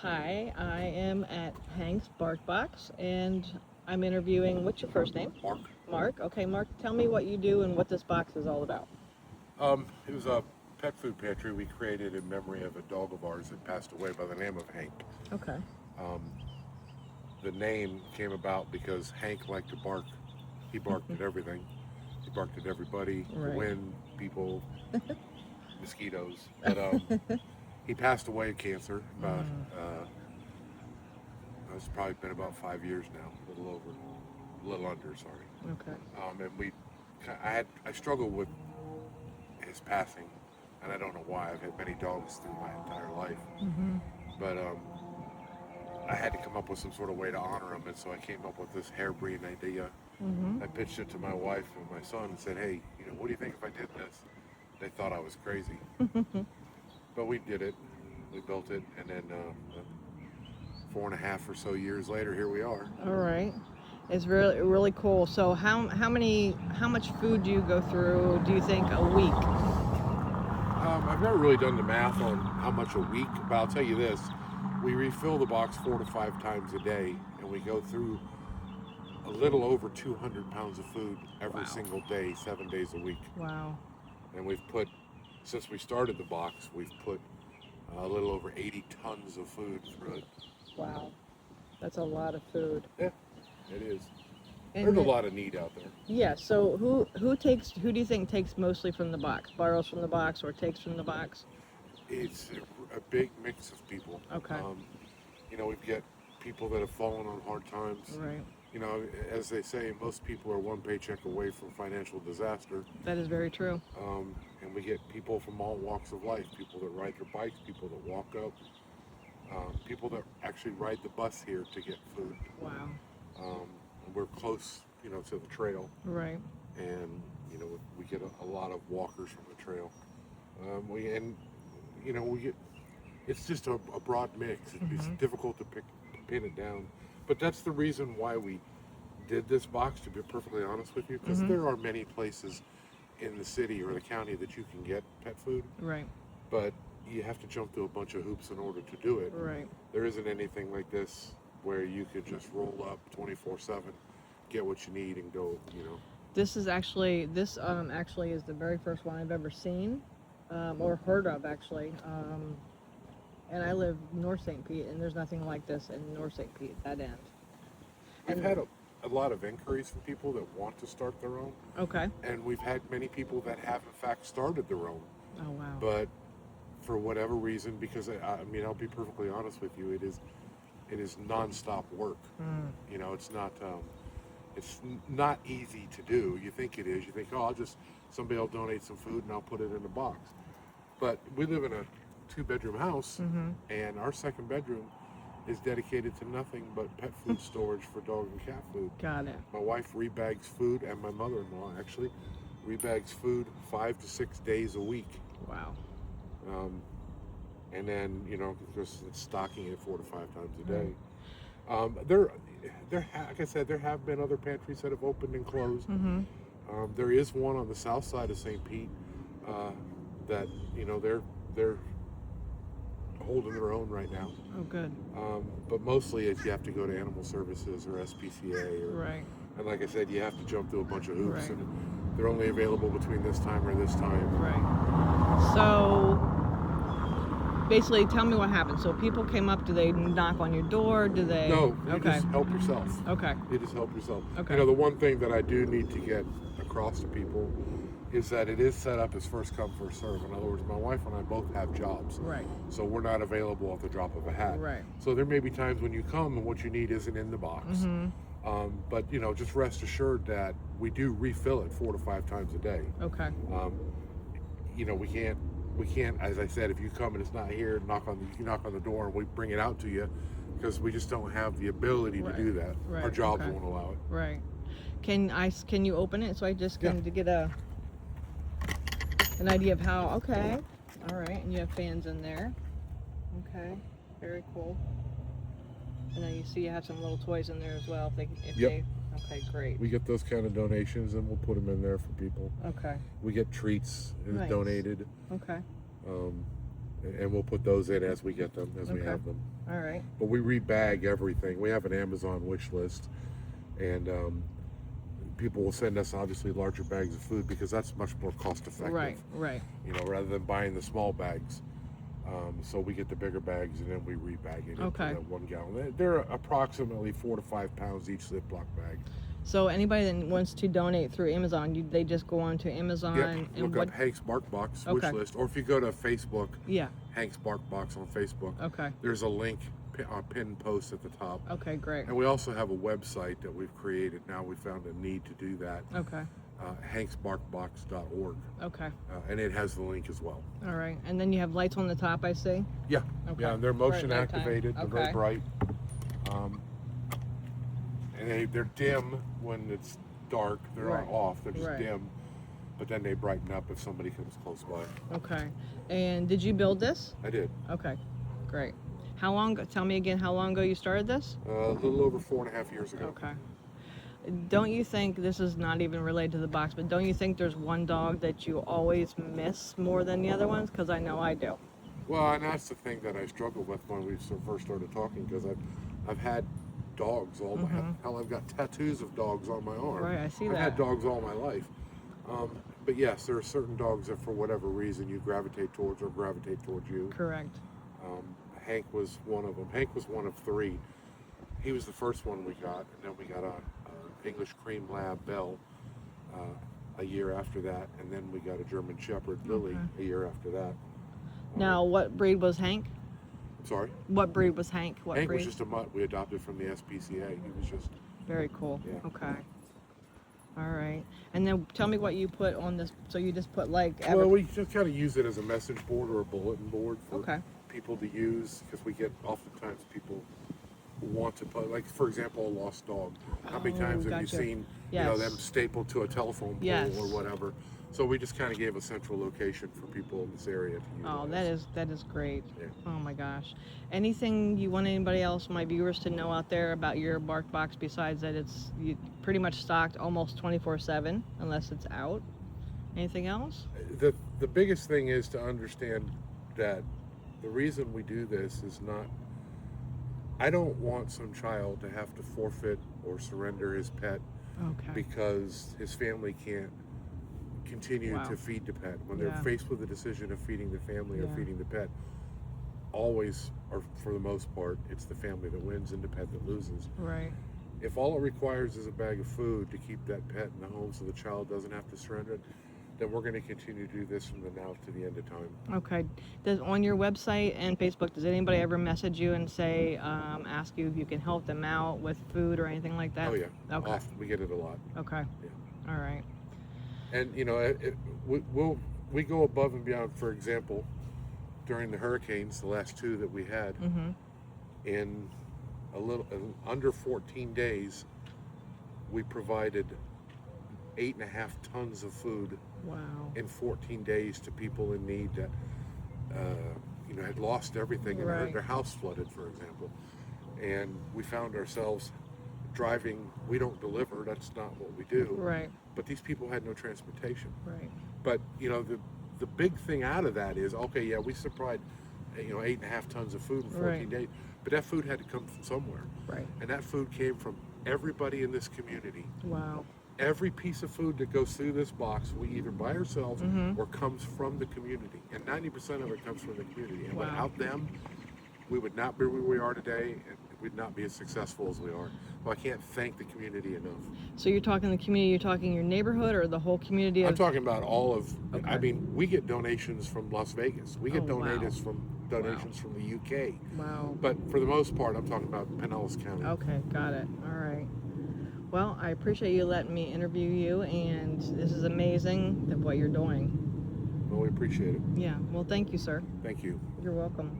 Hi, I am at Hank's Bark Box and I'm interviewing, what's your first name? Mark. Mark. Okay, Mark, tell me what you do and what this box is all about. It was a pet food pantry we created in memory of a dog of ours that passed away by the name of Hank. Okay. Um, the name came about because Hank liked to bark. He barked at everything. He barked at everybody, the Right. wind, people, mosquitoes. But he passed away of cancer about, it's probably been about 5 years now, a little over, a little under, sorry. Okay. I struggled with his passing, and I don't know why. I've had many dogs through my entire life, Mm-hmm. but I had to come up with some sort of way to honor him, and so I came up with this harebrained idea. Mm-hmm. I pitched it to my wife and my son and said, "Hey, what do you think if I did this?" They thought I was crazy, but we did it. We built it, and then 4.5 or so years later, here we are. All right. It's really cool. So how much food do you go through, do you think, a week? I've never really done the math on how much a week, but I'll tell you this: we refill the box 4 to 5 times a day, and we go through a little over 200 pounds of food every Wow. single day, 7 days a week. Wow. And we've put, since we started the box, we've put a little over 80 tons of food through it. Wow. That's a lot of food. Yeah, it is. And There's a then, lot of need out there. yeah, so who do you think takes mostly from the box? Borrows from the box or takes from the box? It's a big mix of people. Okay. We've got people that have fallen on hard times. Right. As they say, most people are one paycheck away from financial disaster. That is very true. And we get people from all walks of life, people that ride their bikes, people that walk up, people that actually ride the bus here to get food. Wow. And we're close, to the trail, Right. and we get a lot of walkers from the trail. We get, it's just a broad mix. It's difficult to pin it down, but that's the reason why we did this box. To be perfectly honest with you, because there are many places in the city or the county that you can get pet food, Right. but you have to jump through a bunch of hoops in order to do it. Right. There isn't anything like this where you could just roll up 24/7, get what you need, and go. This actually is the very first one I've ever seen, or heard of actually. And I live North St. Pete, and there's nothing like this in North St. Pete, that end. We've And had a lot of inquiries from people that want to start their own, okay. and we've had many people that have in fact started their own, Oh wow. but for whatever reason, because I'll be perfectly honest with you, it is nonstop work. It's not easy to do. You think it is. You think, oh, somebody will donate some food and I'll put it in a box. But we live in a 2-bedroom house, and our second bedroom is dedicated to nothing but pet food storage for dog and cat food. Got it. My wife rebags food, and my mother-in-law actually rebags food 5 to 6 days a week. Wow. And then because it's stocking it 4 to 5 times a day. Like I said, there have been other pantries that have opened and closed. There is one on the south side of St. Pete that they're holding their own right now. Oh good. But mostly you have to go to Animal Services or SPCA, Right. and like I said, you have to jump through a bunch of hoops, Right. and they're only available between this time or this time. Right. So basically, tell me what happened. So people came up. Do they knock on your door? Do they? No, you Okay. just help yourself. Okay. You just help yourself. Okay. The one thing that I do need to get across to people is that it is set up as first come, first serve. In other words, my wife and I both have jobs. Right. So we're not available at the drop of a hat. Right. So there may be times when you come and what you need isn't in the box. But just rest assured that we do refill it 4 to 5 times a day. Okay. We can't, as I said, if you come and it's not here, you can knock on the door and we bring it out to you, because we just don't have the ability to do that. Right. Our jobs Okay. won't allow it. Right. Can you open it so I just can to get an idea of how? Okay. All right. And you have fans in there. Okay. Very cool. And then you see you have some little toys in there as well. If Yep. they. Okay. Great. We get those kind of donations and we'll put them in there for people. Okay. We get treats Nice. donated. Okay. and we'll put those in as we get them, as we Okay. have them. All right. But we rebag everything. We have an Amazon wish list, and people will send us obviously larger bags of food because that's much more cost effective. Right. Right. You know, rather than buying the small bags. So we get the bigger bags and then we rebag it Okay. into that 1 gallon. They're approximately 4 to 5 pounds each Ziploc bag. So anybody that wants to donate through Amazon, they just go on to Amazon Yep. and Look what? up Hank's Bark Box Okay. wish list, or if you go to Facebook, Yeah. Hank's Bark Box on Facebook, Okay. there's a link, pinned post at the top. Okay. Great. And we also have a website that we've created now. We found a need to do that. Okay. hanksbarkbox.org. Okay. And it has the link as well. All right. And then you have lights on the top, I see. Yeah. Okay. Yeah, and they're motion For at nighttime. activated. They're very Okay. bright. And they're dim when it's dark. They're Right. not off. They're just Right. dim. But then they brighten up if somebody comes close by. Okay. And did you build this? I did. Okay. Great. How long? Tell me again. How long ago you started this? A little over 4.5 years ago. Okay. Don't you think, this is not even related to the box, but don't you think there's one dog that you always miss more than the other ones? Because I know I do. Well, and that's the thing that I struggled with when we first started talking, because I've had dogs all my hell. I've got tattoos of dogs on my arm. Right, I see I've that. had dogs all my life. But yes, there are certain dogs that for whatever reason you gravitate towards or gravitate towards you. Correct. Hank was one of them. Hank was one of 3. He was the first one we got, and then we got a English Cream Lab Bell a year after that, and then we got a German Shepherd Lily a year after that. Now, what breed was Hank? Sorry? What breed was Hank? What Hank breed? was just a mutt we adopted from the SPCA. He was just, Very cool. Yeah. Okay. All right. And then tell me what you put on this. So you just put like. well, we just kind of use it as a message board or a bulletin board for Okay. people to use, because we get oftentimes people who want to put, like, for example, a lost dog. How many Oh, times have you gotcha. seen, Yes. them stapled to a telephone pole Yes. or whatever? So we just kind of gave a central location for people in this area to use. Oh, that is great. Yeah. Oh my gosh. Anything you want anybody else, my viewers, to know out there about your bark box besides that it's pretty much stocked almost 24/7 unless it's out? Anything else? The biggest thing is to understand that the reason we do this is not, I don't want some child to have to forfeit or surrender his pet Okay. because his family can't continue Wow. to feed the pet. When Yeah. they're faced with the decision of feeding the family or Yeah. feeding the pet, always, or for the most part, it's the family that wins and the pet that loses. Right. If all it requires is a bag of food to keep that pet in the home so the child doesn't have to surrender it, then we're going to continue to do this from the now to the end of time. Okay. On your website and Facebook, does anybody ever message you and say, ask you if you can help them out with food or anything like that? Oh yeah, Okay. often. We get it a lot. Okay. Yeah. All right. And we go above and beyond. For example, during the hurricanes, the last 2 that we had, in under 14 days, we provided 8.5 tons of food Wow. in 14 days to people in need that had lost everything and Right. their house flooded, for example. And we found ourselves driving. We don't deliver, that's not what we do. Right. But these people had no transportation. Right. But the big thing out of that is, okay, yeah, we supplied 8.5 tons of food in 14 Right. days, but that food had to come from somewhere. Right. And that food came from everybody in this community. Wow. Every piece of food that goes through this box, we either buy ourselves Mm-hmm. or comes from the community. And 90% of it comes from the community. And Wow. without them, we would not be where we are today, and we'd not be as successful as we are. Well, I can't thank the community enough. So you're talking the community, you're talking your neighborhood or the whole community? I'm talking about all of, Okay. I mean, we get donations from Las Vegas. We get Oh, wow. donations from the UK. Wow. But for the most part, I'm talking about Pinellas County. Okay, got it. All right. Well, I appreciate you letting me interview you, and this is amazing that what you're doing. Well, we appreciate it. Yeah. Well, thank you, sir. Thank you. You're welcome.